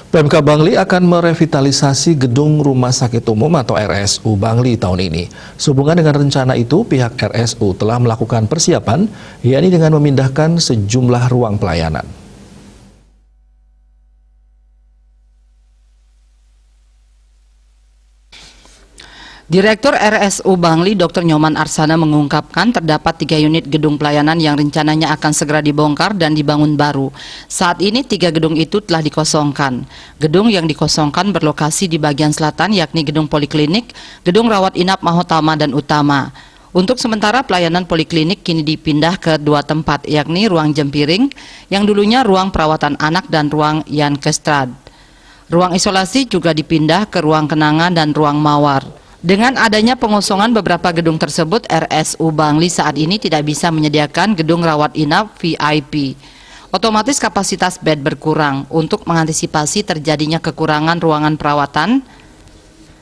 Pemkab Bangli akan merevitalisasi gedung Rumah Sakit Umum atau RSU Bangli tahun ini. Sehubungan dengan rencana itu, pihak RSU telah melakukan persiapan, yakni dengan memindahkan sejumlah ruang pelayanan. Direktur RSU Bangli Dr. Nyoman Arsana mengungkapkan terdapat 3 unit gedung pelayanan yang rencananya akan segera dibongkar dan dibangun baru. Saat ini 3 gedung itu telah dikosongkan. Gedung yang dikosongkan berlokasi di bagian selatan yakni gedung poliklinik, gedung rawat inap Mahotama dan Utama. Untuk sementara pelayanan poliklinik kini dipindah ke 2 tempat yakni ruang Jempiring yang dulunya ruang perawatan anak dan ruang Yankestrad. Ruang isolasi juga dipindah ke ruang Kenangan dan ruang Mawar. Dengan adanya pengosongan beberapa gedung tersebut, RSU Bangli saat ini tidak bisa menyediakan gedung rawat inap VIP. Otomatis kapasitas bed berkurang. Untuk mengantisipasi terjadinya kekurangan ruangan perawatan,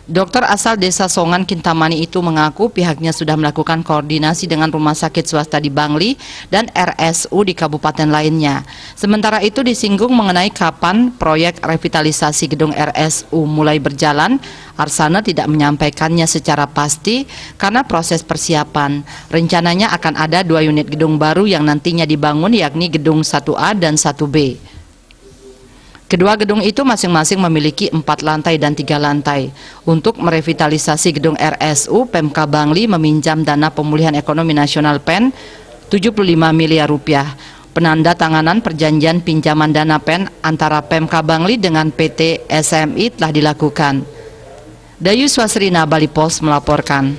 dokter asal desa Songan Kintamani itu mengaku pihaknya sudah melakukan koordinasi dengan rumah sakit swasta di Bangli dan RSU di kabupaten lainnya. Sementara itu disinggung mengenai kapan proyek revitalisasi gedung RSU mulai berjalan, Arsana tidak menyampaikannya secara pasti karena proses persiapan. Rencananya akan ada 2 unit gedung baru yang nantinya dibangun yakni gedung 1A dan 1B. Kedua gedung itu masing-masing memiliki 4 lantai dan 3 lantai. Untuk merevitalisasi gedung RSU, Pemkab Bangli meminjam dana pemulihan ekonomi nasional PEN 75 miliar rupiah. Penanda tanganan perjanjian pinjaman dana PEN antara Pemkab Bangli dengan PT SMI telah dilakukan. Dayu Swasrina, Bali Post melaporkan.